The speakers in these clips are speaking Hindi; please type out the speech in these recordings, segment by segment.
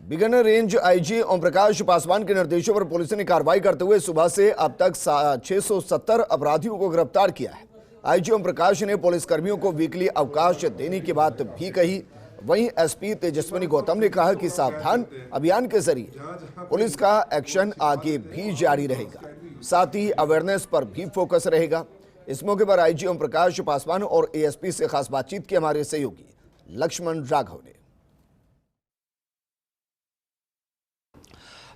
बीकानेर रेंज आईजी ओम प्रकाश पासवान के निर्देशों पर पुलिस ने कार्रवाई करते हुए सुबह से अब तक 670 अपराधियों को गिरफ्तार किया है। आईजी ओम प्रकाश ने पुलिस कर्मियों को वीकली अवकाश देने की बात भी कही। वहीं एसपी तेजस्विनी गौतम ने कहा कि सावधान अभियान के जरिए पुलिस का एक्शन आगे भी जारी रहेगा, साथ ही अवेयरनेस पर भी फोकस रहेगा। इस मौके पर आईजी ओम प्रकाश पासवान और एएसपी से खास बातचीत की हमारे सहयोगी लक्ष्मण राघव ने।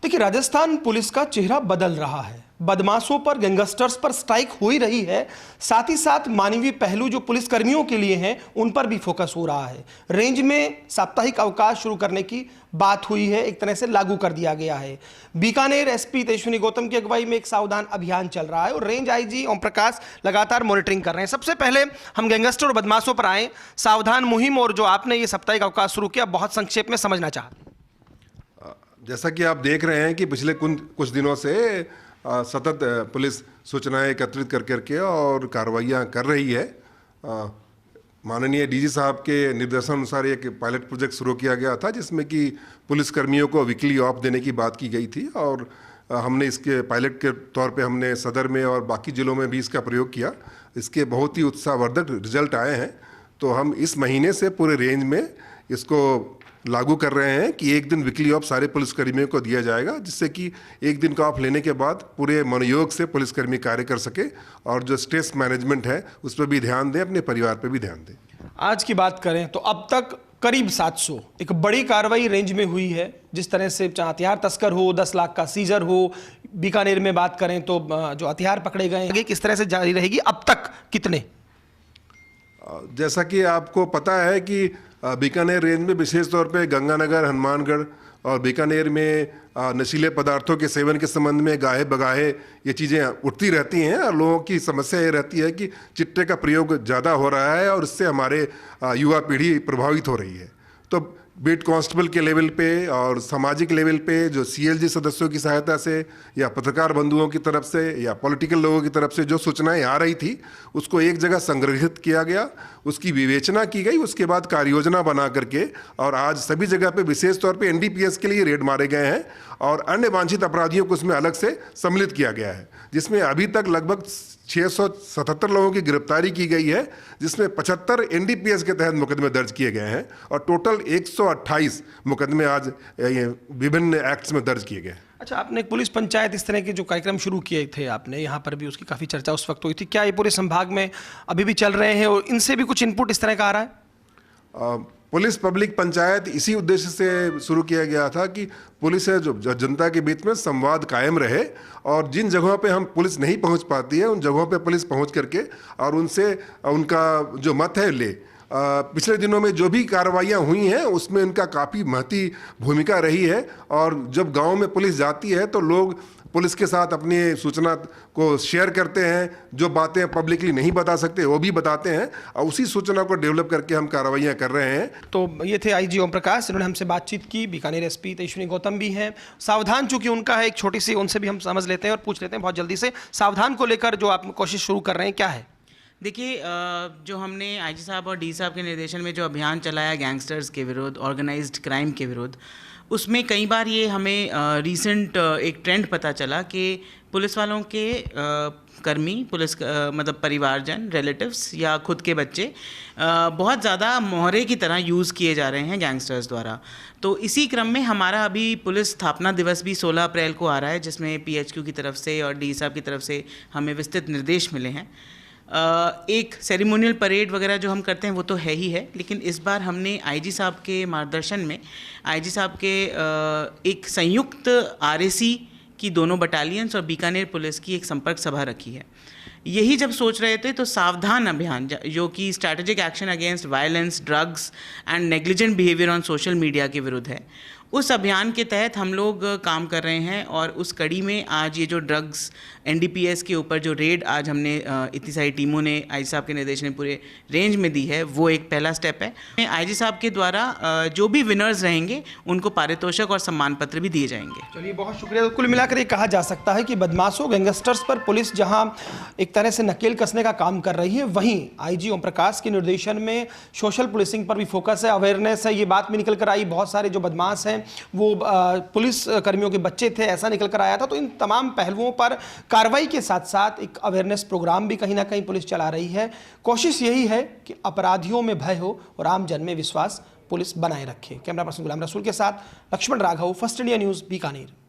देखिए, राजस्थान पुलिस का चेहरा बदल रहा है। बदमाशों पर, गैंगस्टर्स पर स्ट्राइक हो ही रही है, साथ ही साथ मानवीय पहलू जो पुलिस कर्मियों के लिए हैं उन पर भी फोकस हो रहा है। रेंज में साप्ताहिक अवकाश शुरू करने की बात हुई है, एक तरह से लागू कर दिया गया है। बीकानेर एसपी तेजस्विनी गौतम की अगुवाई में एक सावधान अभियान चल रहा है और रेंज आईजी ओम प्रकाश लगातार मॉनिटरिंग कर रहे हैं। सबसे पहले हम गैंगस्टर और बदमाशों पर आए। सावधान मुहिम और जो आपने ये साप्ताहिक अवकाश शुरू किया, बहुत संक्षेप में समझना चाहते। जैसा कि आप देख रहे हैं कि पिछले कुछ दिनों से सतत पुलिस सूचनाएं एकत्रित कर करके और कार्रवाइयां कर रही है। माननीय डीजी साहब के निर्देशानुसार एक पायलट प्रोजेक्ट शुरू किया गया था, जिसमें कि पुलिस कर्मियों को वीकली ऑफ देने की बात की गई थी और हमने इसके पायलट के तौर पे हमने सदर में और बाकी ज़िलों में भी इसका प्रयोग किया। इसके बहुत ही उत्साहवर्धक रिजल्ट आए हैं। तो हम इस महीने से पूरे रेंज में इसको लागू कर रहे हैं कि एक दिन वीकली ऑफ सारे पुलिसकर्मियों को दिया जाएगा, जिससे कि एक दिन का ऑफ लेने के बाद पूरे मनोयोग से पुलिसकर्मी कार्य कर सके और जो स्ट्रेस मैनेजमेंट है उस पर भी ध्यान दें, अपने परिवार पर भी ध्यान दें। आज की बात करें तो अब तक करीब 700 एक बड़ी कार्रवाई रेंज में हुई है। जिस तरह से हथियार तस्कर हो, 10 लाख का सीजर हो, बीकानेर में बात करें तो जो हथियार पकड़े गए हैं किस तरह से जारी रहेगी, अब तक कितने? जैसा कि आपको पता है कि बीकानेर रेंज में विशेष तौर पे गंगानगर, हनुमानगढ़ और बीकानेर में नशीले पदार्थों के सेवन के संबंध में गाहे बगाहे ये चीज़ें उठती रहती हैं और लोगों की समस्या ये रहती है कि चिट्टे का प्रयोग ज़्यादा हो रहा है और इससे हमारे युवा पीढ़ी प्रभावित हो रही है। तो बीट कांस्टेबल के लेवल पे और सामाजिक लेवल पे जो सीएलजी सदस्यों की सहायता से या पत्रकार बंधुओं की तरफ से या पॉलिटिकल लोगों की तरफ से जो सूचनाएं आ रही थी उसको एक जगह संग्रहित किया गया, उसकी विवेचना की गई, उसके बाद कार्य योजना बना करके और आज सभी जगह पे विशेष तौर पे एनडीपीएस के लिए रेड मारे गए हैं और अन्य वांछित अपराधियों को उसमें अलग से सम्मिलित किया गया है, जिसमें अभी तक लगभग 677 लोगों की गिरफ्तारी की गई है, जिसमें 75 एनडीपीएस के तहत मुकदमे दर्ज किए गए हैं और टोटल 128 मुकदमे आज विभिन्न एक्ट्स में दर्ज किए गए। अच्छा, आपने एक पुलिस पंचायत इस तरह के जो कार्यक्रम शुरू किए थे आपने, यहाँ पर भी उसकी काफ़ी चर्चा उस वक्त हुई थी। क्या ये पूरे संभाग में अभी भी चल रहे हैं और इनसे भी कुछ इनपुट इस तरह का आ रहा है? पुलिस पब्लिक पंचायत इसी उद्देश्य से शुरू किया गया था कि पुलिस है जो जनता के बीच में संवाद कायम रहे और जिन जगहों पे हम पुलिस नहीं पहुंच पाती है उन जगहों पे पुलिस पहुंच करके और उनसे उनका जो मत है ले। पिछले दिनों में जो भी कार्रवाइयाँ हुई हैं उसमें इनका काफ़ी महती भूमिका रही है और जब गाँव में पुलिस जाती है तो लोग पुलिस के साथ अपनी सूचना को शेयर करते हैं, जो बातें पब्लिकली नहीं बता सकते वो भी बताते हैं और उसी सूचना को डेवलप करके हम कार्रवाइयाँ कर रहे हैं। तो ये थे आईजी ओम प्रकाश, इन्होंने हमसे बातचीत की। बीकानेर एसपी तेजस्विनी गौतम भी हैं। सावधान चूंकि उनका है, एक छोटी सी उनसे भी हम समझ लेते हैं और पूछ लेते हैं बहुत जल्दी से, सावधान को लेकर जो आप कोशिश शुरू कर रहे हैं क्या है? देखिए, जो हमने आईजी साहब और डी साहब के निर्देशन में जो अभियान चलाया गैंगस्टर्स के विरुद्ध, ऑर्गेनाइज्ड क्राइम के विरुद्ध, उसमें कई बार ये हमें रीसेंट एक ट्रेंड पता चला कि पुलिस वालों के कर्मी, पुलिस मतलब परिवारजन, रिलेटिव्स या खुद के बच्चे बहुत ज़्यादा मोहरे की तरह यूज़ किए जा रहे हैं गैंगस्टर्स द्वारा। तो इसी क्रम में हमारा अभी पुलिस स्थापना दिवस भी 16 अप्रैल को आ रहा है, जिसमें पीएचक्यू की तरफ से और डी साहब की तरफ से हमें विस्तृत निर्देश मिले हैं। एक सेरेमोनियल परेड वगैरह जो हम करते हैं वो तो है ही है, लेकिन इस बार हमने आईजी साहब के मार्गदर्शन में आईजी साहब के एक संयुक्त आरएसी की दोनों बटालियंस और बीकानेर पुलिस की एक संपर्क सभा रखी है। यही जब सोच रहे थे तो सावधान अभियान, जो कि strategic action against violence, drugs and negligent behaviour on social media के विरुद्ध है, उस अभियान के तहत हम लोग काम कर रहे हैं और उस कड़ी में आज ये जो ड्रग्स एनडीपीएस के ऊपर जो रेड आज हमने इतनी सारी टीमों ने आईजी साहब के निर्देश में पूरे रेंज में दी है, वो एक पहला स्टेप है। आईजी साहब के द्वारा जो भी विनर्स रहेंगे उनको पारितोषिक और सम्मान पत्र भी दिए जाएंगे। चलिए, बहुत शुक्रिया। कुल मिलाकर ये कहा जा सकता है कि बदमाशों, गैंगस्टर्स पर पुलिस जहां एक तरह से नकेल कसने का काम कर रही है, वहीं आईजी ओम प्रकाश के निर्देशन में सोशल पुलिसिंग पर भी फोकस है, अवेयरनेस है। ये बात भी निकल कर आई, बहुत सारे जो बदमाश हैं वो पुलिस कर्मियों के बच्चे थे, ऐसा निकल कर आया था। तो इन तमाम पहलुओं पर कार्रवाई के साथ साथ एक अवेयरनेस प्रोग्राम भी कहीं ना कहीं पुलिस चला रही है। कोशिश यही है कि अपराधियों में भय हो और आम जन में विश्वास पुलिस बनाए रखे। कैमरा पर्सन गुलाम रसूल के साथ Laxman Raghav, First India News, Bikaner.